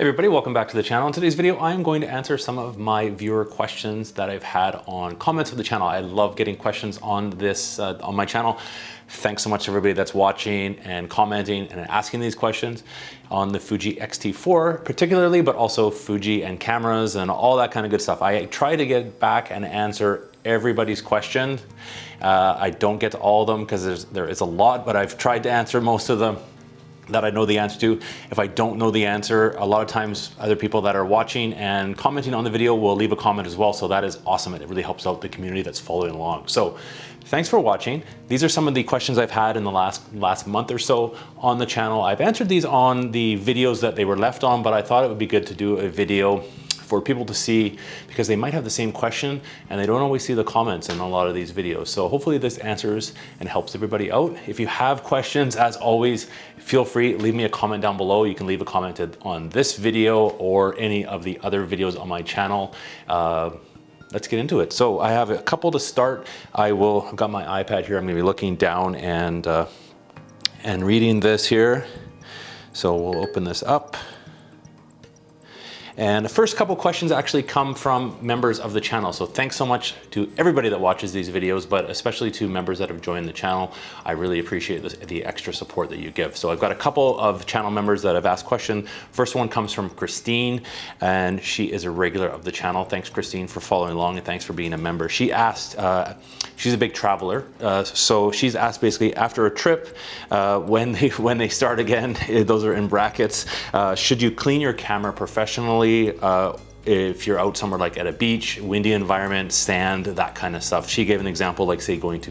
Everybody, welcome back to the channel. In today's video, I'm going to answer some of my viewer questions that I've had on comments of the channel. I love getting questions on this, on my channel. Thanks so much to everybody that's watching and commenting and asking these questions on the Fuji X-T4 particularly, but also Fuji and cameras and all that kind of good stuff. I try to get back and answer everybody's question. I don't get to all of them because there is a lot, but I've tried to answer most of them that I know the answer to. If I don't know the answer, a lot of times other people that are watching and commenting on the video will leave a comment as well. So that is awesome. It really helps out the community that's following along. So thanks for watching. These are some of the questions I've had in the last month or so on the channel. I've answered these on the videos that they were left on, but I thought it would be good to do a video for people to see because they might have the same question and they don't always see the comments in a lot of these videos. So hopefully this answers and helps everybody out. If you have questions, as always, feel free, leave me a comment down below. You can leave a comment on this video or any of the other videos on my channel. Let's get into it. So I have a couple to start. I've got my iPad here. I'm gonna be looking down and reading this here. So we'll open this up. And the first couple questions actually come from members of the channel. So thanks so much to everybody that watches these videos, but especially to members that have joined the channel. I really appreciate the extra support that you give. So I've got a couple of channel members that have asked questions. First one comes from Christine, and she is a regular of the channel. Thanks, Christine, for following along, and thanks for being a member. She asked, she's a big traveler, so she's asked basically after a trip, when they start again, those are in brackets, should you clean your camera professionally? If you're out somewhere like at a beach, windy environment, sand, that kind of stuff. She gave an example, like say going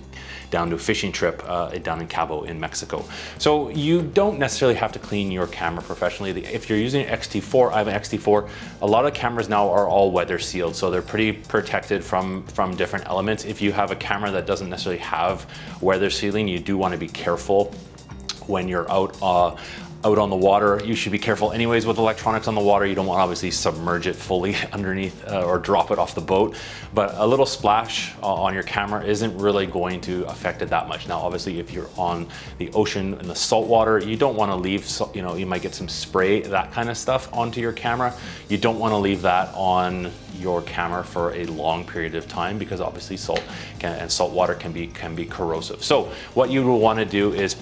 down to a fishing trip down in Cabo in Mexico. So you don't necessarily have to clean your camera professionally. If you're using an X-T4, I have an X-T4, a lot of cameras now are all weather sealed, so they're pretty protected from different elements. If you have a camera that doesn't necessarily have weather sealing, you do want to be careful when you're out on the water. You should be careful anyways with electronics on the water. You don't want to obviously submerge it fully underneath or drop it off the boat, but a little splash on your camera isn't really going to affect it that much. Now obviously if you're on the ocean in the salt water, you don't want to leave, you might get some spray, that kind of stuff onto your camera. You don't want to leave that on your camera for a long period of time because obviously salt water can be corrosive. So what you will want to do is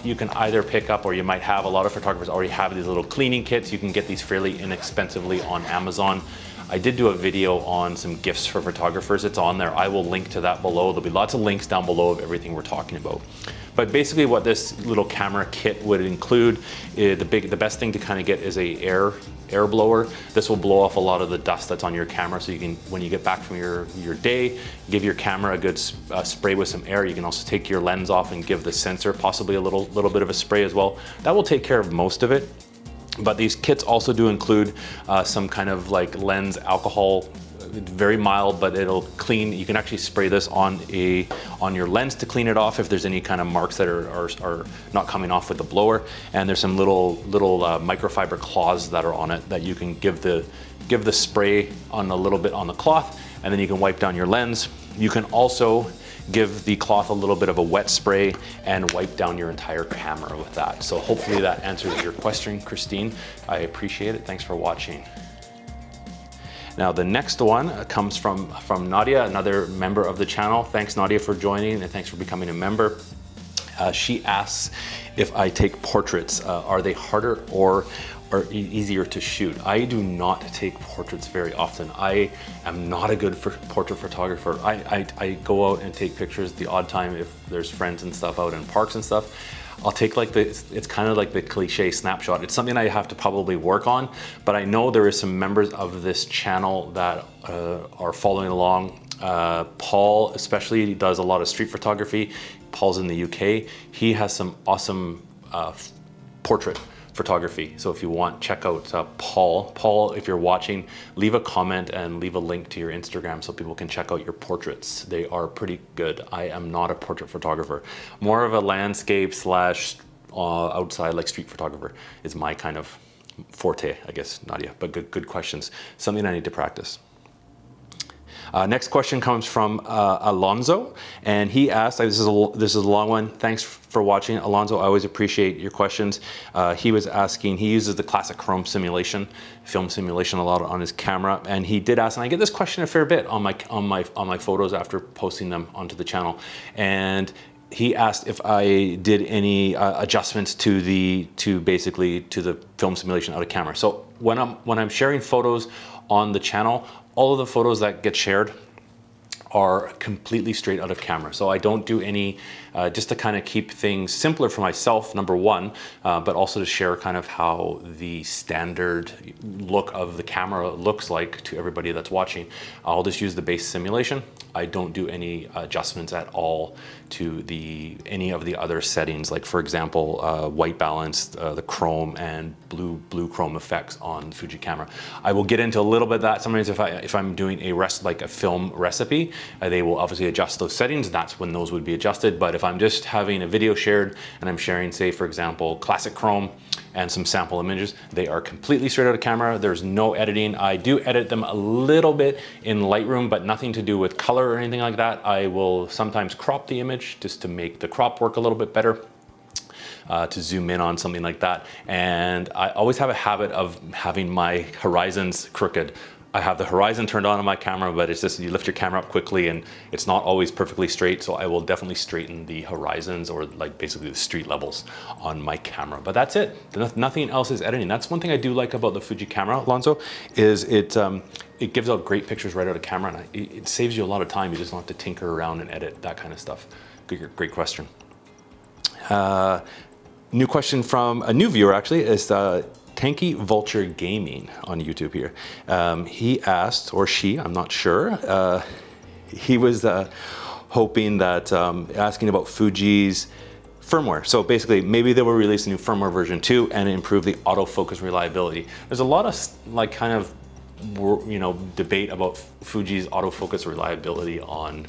you can either pick up, or you might have, a lot of photographers already have these little cleaning kits. You can get these fairly inexpensively on Amazon. I did do a video on some gifts for photographers. It's on there. I will link to that below. There'll be lots of links down below of everything we're talking about. But basically what this little camera kit would include, the best thing to kind of get is a air blower. This will blow off a lot of the dust that's on your camera, so you can, when you get back from your day, give your camera a good spray with some air. You can also take your lens off and give the sensor possibly a little bit of a spray as well. That will take care of most of it. But these kits also do include some kind of like lens alcohol, very mild, but it'll clean. You can actually spray this on your lens to clean it off if there's any kind of marks that are not coming off with the blower. And there's some little microfiber cloths that are on it that you can give the spray on a little bit on the cloth, and then you can wipe down your lens. You can also give the cloth a little bit of a wet spray and wipe down your entire camera with that. So hopefully that answers your question, Christine. I appreciate it. Thanks for watching. Now the next one comes from Nadia, another member of the channel. Thanks, Nadia, for joining, and thanks for becoming a member. She asks if I take portraits, are they harder or easier to shoot? I do not take portraits very often. I am not a good portrait photographer. I go out and take pictures the odd time if there's friends and stuff out in parks and stuff. I'll take like it's kind of like the cliche snapshot. It's something I have to probably work on, but I know there is some members of this channel that are following along. Paul especially does a lot of street photography. Paul's in the UK. He has some awesome portrait photography. So if you want, check out Paul. Paul, if you're watching, leave a comment and leave a link to your Instagram so people can check out your portraits. They are pretty good. I am not a portrait photographer. More of a landscape slash outside, like street photographer is my kind of forte, I guess, Nadia. But good questions. Something I need to practice. Next question comes from Alonzo, and he asked, this is a long one. Thanks for watching, Alonzo. I always appreciate your questions. He was asking, he uses the classic Chrome simulation, film simulation a lot on his camera, and he did ask, and I get this question a fair bit on my photos after posting them onto the channel, and he asked if I did any adjustments to the film simulation out of camera. So when I'm sharing photos on the channel, all of the photos that get shared are completely straight out of camera. So I don't do any, just to kind of keep things simpler for myself, number one, but also to share kind of how the standard look of the camera looks like to everybody that's watching. I'll just use the base simulation. I don't do any adjustments at all to any of the other settings, like for example, white balance, the chrome and blue chrome effects on the Fuji camera. I will get into a little bit of that. Sometimes if I'm doing a film recipe, they will obviously adjust those settings. That's when those would be adjusted. But if I'm just having a video shared and I'm sharing, say for example, classic chrome and some sample images, they are completely straight out of camera. There's no editing. I do edit them a little bit in Lightroom, but nothing to do with color or anything like that. I will sometimes crop the image just to make the crop work a little bit better, to zoom in on something like that. And I always have a habit of having my horizons crooked. I have the horizon turned on my camera, but it's just you lift your camera up quickly and it's not always perfectly straight. So I will definitely straighten the horizons, or like basically the street levels on my camera. But that's it. Nothing else is editing. That's one thing I do like about the Fuji camera, Alonso, is it gives out great pictures right out of camera, and it saves you a lot of time. You just don't have to tinker around and edit that kind of stuff. Great question. New question from a new viewer, actually, is Tanky Vulture Gaming on YouTube here. He asked, or she, I'm not sure, he was hoping that, asking about Fuji's firmware. So basically, maybe they will release a new firmware version 2 and improve the autofocus reliability. There's a lot of like kind of, you know, debate about Fuji's autofocus reliability on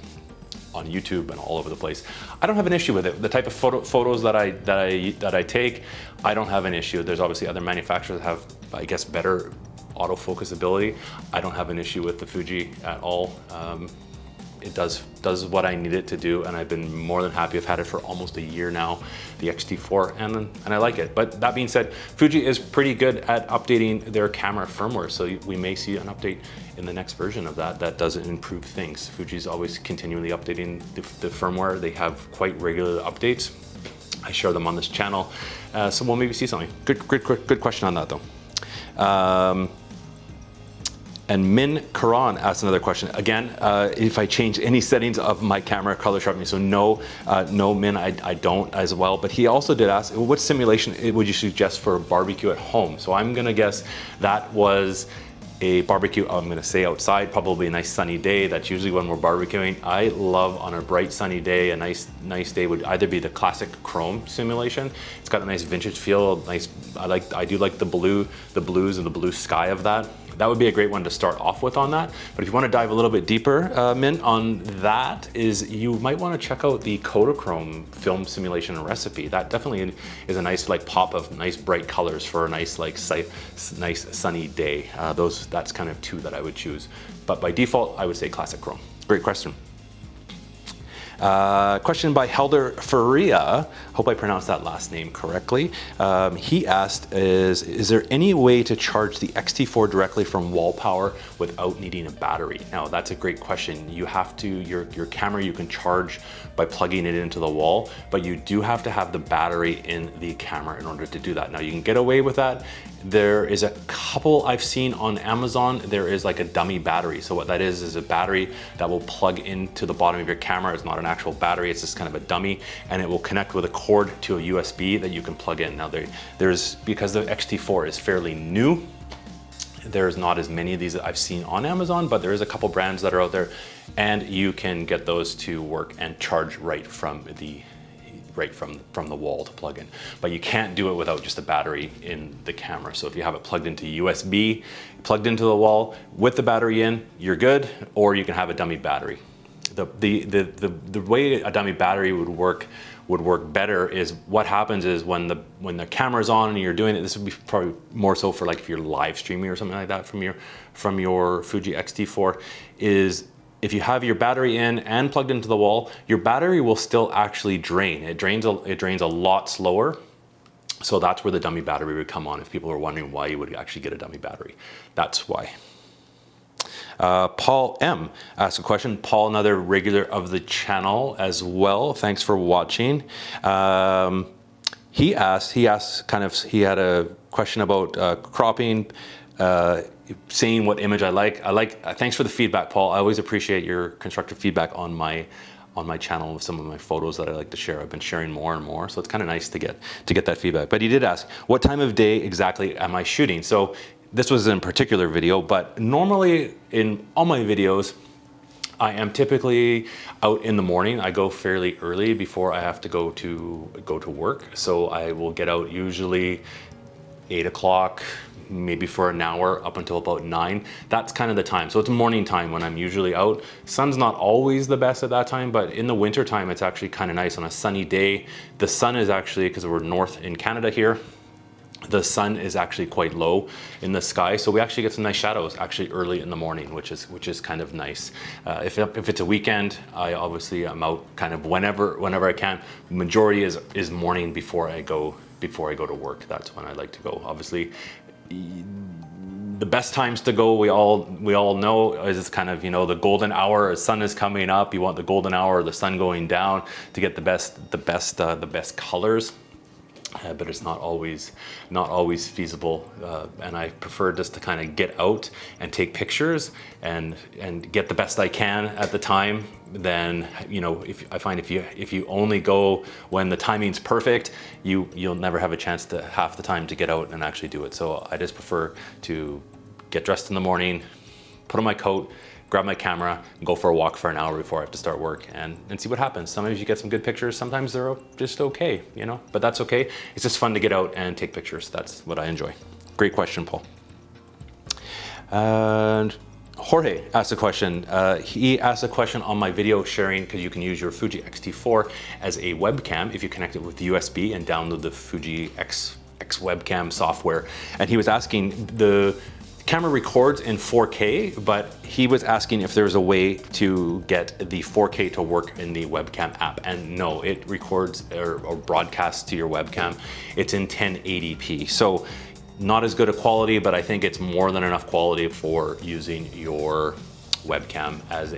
YouTube and all over the place. I don't have an issue with it. The type of photos that I take, I don't have an issue. There's obviously other manufacturers that have, I guess, better autofocus ability. I don't have an issue with the Fuji at all. It does what I need it to do, and I've been more than happy. I've had it for almost a year now, the X-T4, and I like it. But that being said, Fuji is pretty good at updating their camera firmware, so we may see an update in the next version of that does improve things. Fuji's always continually updating the firmware. They have quite regular updates. I share them on this channel, so we'll maybe see something. Good question on that though. And Min Karan asked another question. Again, if I change any settings of my camera color sharpening. So no, Min, I don't as well. But he also did ask, what simulation would you suggest for a barbecue at home? So I'm gonna guess that was a barbecue, I'm gonna say outside, probably a nice sunny day. That's usually when we're barbecuing. I love on a bright sunny day, a nice day would either be the classic chrome simulation. It's got a nice vintage feel, nice, I do like the blues and the blue sky of that. That would be a great one to start off with on that. But if you want to dive a little bit deeper, Min, on that, is you might want to check out the Kodachrome film simulation recipe. That definitely is a nice like pop of nice bright colors for a nice like nice sunny day. That's kind of two that I would choose. But by default, I would say classic chrome. Great question. Question by Helder Faria. Hope I pronounced that last name correctly. He asked, is there any way to charge the X-T4 directly from wall power without needing a battery? Now, that's a great question. You have to, your camera you can charge by plugging it into the wall, but you do have to have the battery in the camera in order to do that. Now, you can get away with that. There is a couple I've seen on Amazon. There is like a dummy battery. So what that is a battery that will plug into the bottom of your camera. It's not an actual battery, it's just kind of a dummy, and it will connect with a cord to a USB that you can plug in. Now because the X-T4 is fairly new, there's not as many of these that I've seen on Amazon, but there is a couple brands that are out there, and you can get those to work and charge right from the wall to plug in. But you can't do it without just a battery in the camera. So if you have it plugged into USB, plugged into the wall with the battery in, you're good, or you can have a dummy battery. The way a dummy battery would work better is what happens is when the camera's on and you're doing it, this would be probably more so for like if you're live streaming or something like that from your Fuji X-T4, is if you have your battery in and plugged into the wall, your battery will still actually drain. It drains a lot slower. So that's where the dummy battery would come on if people are wondering why you would actually get a dummy battery. That's why. Paul M asked a question. Paul, another regular of the channel as well. Thanks for watching. He had a question about cropping, saying what image I like. Thanks for the feedback, Paul. I always appreciate your constructive feedback on my channel with some of my photos that I like to share. I've been sharing more and more, so it's kind of nice to get that feedback. But he did ask, what time of day exactly am I shooting? So this was in a particular video, but normally in all my videos, I am typically out in the morning. I go fairly early before I have to go to work. So I will get out usually 8 o'clock, maybe for an hour up until about 9. That's kind of the time. So it's morning time when I'm usually out. Sun's not always the best at that time, but in the winter time, it's actually kind of nice. On a sunny day, the sun is actually, because we're north in Canada here, the sun is actually quite low in the sky, so we actually get some nice shadows actually early in the morning, which is kind of nice. If it's a weekend, I obviously am out kind of whenever I can. Majority is morning before I go to work. That's when I like to go. Obviously, the best times to go, we all know, is kind of, you know, the golden hour. The sun is coming up. You want the golden hour, the sun going down to get the best colors. But it's not always feasible, and I prefer just to kind of get out and take pictures and get the best I can at the time. Then, you know, if you only go when the timing's perfect, you'll never have a chance to half the time to get out and actually do it. So I just prefer to get dressed in the morning, put on my coat, grab my camera, and go for a walk for an hour before I have to start work and see what happens. Sometimes you get some good pictures, sometimes they're just okay, you know, but that's okay. It's just fun to get out and take pictures. That's what I enjoy. Great question, Paul. And Jorge asked a question. He asked a question on my video sharing, because you can use your Fuji X-T4 as a webcam if you connect it with USB and download the Fuji X webcam software. And he was asking, the camera records in 4K, but he was asking if there's a way to get the 4K to work in the webcam app. And no, it records or broadcasts to your webcam. It's in 1080p. So not as good a quality, but I think it's more than enough quality for using your webcam as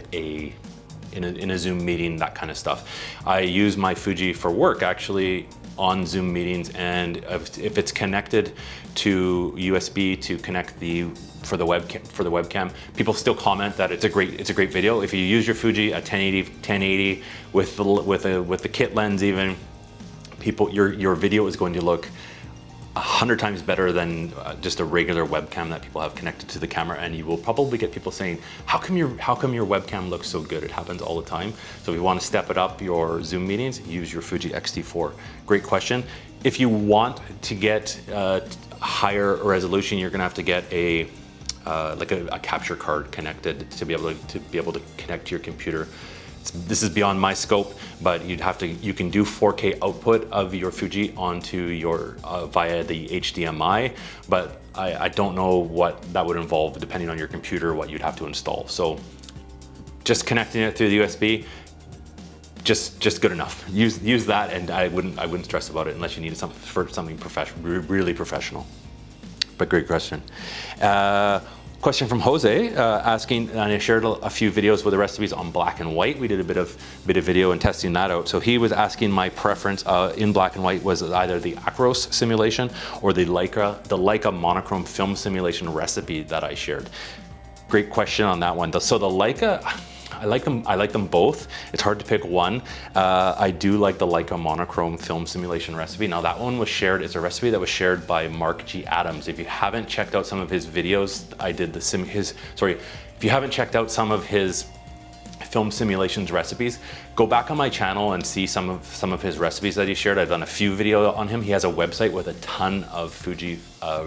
in a Zoom meeting, that kind of stuff. I use my Fuji for work actually on Zoom meetings, and if it's connected to USB to connect for the webcam, people still comment that it's a great video. If you use your Fuji at 1080 with the kit lens, even your video is going to look 100 times better than just a regular webcam that people have connected to the camera, and you will probably get people saying, how come your webcam looks so good? It happens all the time. So if you want to step it up your Zoom meetings, use your Fuji X-T4. Great question. If you want to get higher resolution, you're going to have to get a capture card connected to be able to connect to your computer. This is beyond my scope, but you can do 4K output of your Fuji onto your via the HDMI, but I don't know what that would involve depending on your computer, what you'd have to install. So just connecting it through the USB, just good enough. Use that, and I wouldn't stress about it unless you need something professional, really professional. But great question. Question from Jose asking, and I shared a few videos with the recipes on black and white. We did a bit of video and testing that out. So he was asking my preference in black and white was either the Acros simulation or the Leica monochrome film simulation recipe that I shared. Great question on that one. So the Leica, I like them both. It's hard to pick one. I do like the Leica monochrome film simulation recipe. Now that one was shared, it's a recipe that was shared by Mark G. Adams. If you haven't checked out some of his videos, if you haven't checked out some of his film simulations recipes, go back on my channel and see some of his recipes that he shared. I've done a few videos on him. He has a website with a ton of Fuji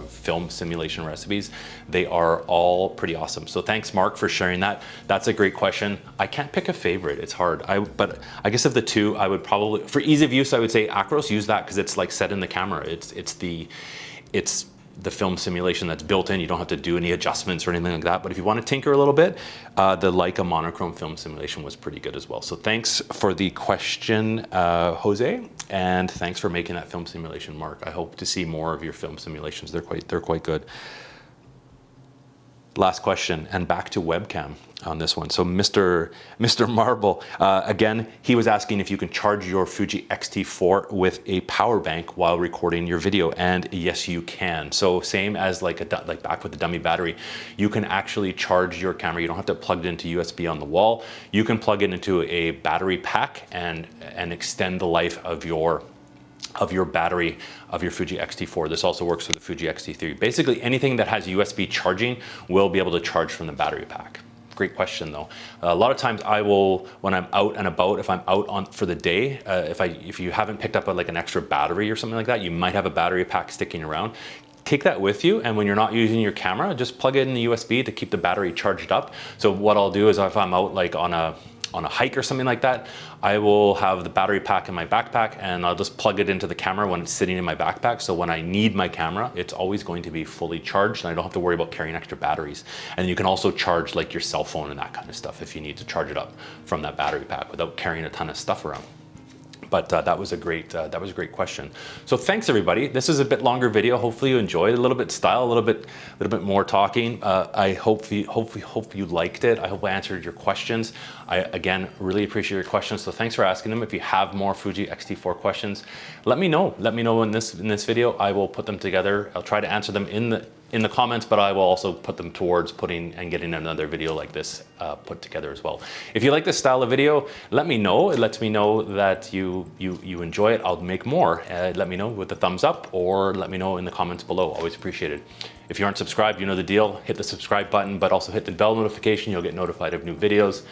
film simulation recipes. They are all pretty awesome. So thanks, Mark, for sharing that. That's a great question. I can't pick a favorite. It's hard. But I guess of the two, I would probably, for ease of use, I would say Acros. Use that because it's like set in the camera. It's the film simulation that's built in. You don't have to do any adjustments or anything like that. But if you want to tinker a little bit, the Leica monochrome film simulation was pretty good as well. So thanks for the question, Jose, and thanks for making that film simulation, Mark. I hope to see more of your film simulations. They're quite good. Last question, and back to webcam on this one. So Mr. Marble, again, he was asking if you can charge your Fuji X-T4 with a power bank while recording your video, and yes, you can. So same as like back with the dummy battery, you can actually charge your camera. You don't have to plug it into USB on the wall. You can plug it into a battery pack and extend the life of your battery of your Fuji X-T4. This also works for the Fuji X-T3. Basically anything that has USB charging will be able to charge from the battery pack. Great question though. A lot of times I will, when I'm out and about, if I'm out for the day, if you haven't picked up like an extra battery or something like that, you might have a battery pack sticking around. Take that with you, and when you're not using your camera, just plug it in the USB to keep the battery charged up. So what I'll do is if I'm out like on a hike or something like that, I will have the battery pack in my backpack and I'll just plug it into the camera when it's sitting in my backpack. So when I need my camera, it's always going to be fully charged and I don't have to worry about carrying extra batteries. And you can also charge like your cell phone and that kind of stuff if you need to charge it up from that battery pack without carrying a ton of stuff around. But that was a great question. So thanks everybody. This is a bit longer video. Hopefully you enjoyed, a little bit style, a little bit more talking. I hope you liked it. I hope I answered your questions. I again really appreciate your questions. So thanks for asking them. If you have more Fuji X-T4 questions, let me know. Let me know in this video. I will put them together. I'll try to answer them in the comments, but I will also put them towards putting and getting another video like this put together as well. If you like this style of video, let me know. It lets me know that you enjoy it. I'll make more. Let me know with the thumbs up or let me know in the comments below. Always appreciated. If you aren't subscribed, you know the deal. Hit the subscribe button, but also hit the bell notification. You'll get notified of new videos.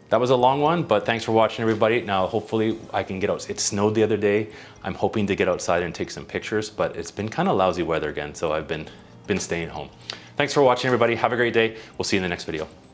That was a long one, but thanks for watching everybody. Now, hopefully I can get out. It snowed the other day. I'm hoping to get outside and take some pictures, but it's been kind of lousy weather again, so I've been staying home. Thanks for watching everybody. Have a great day. We'll see you in the next video.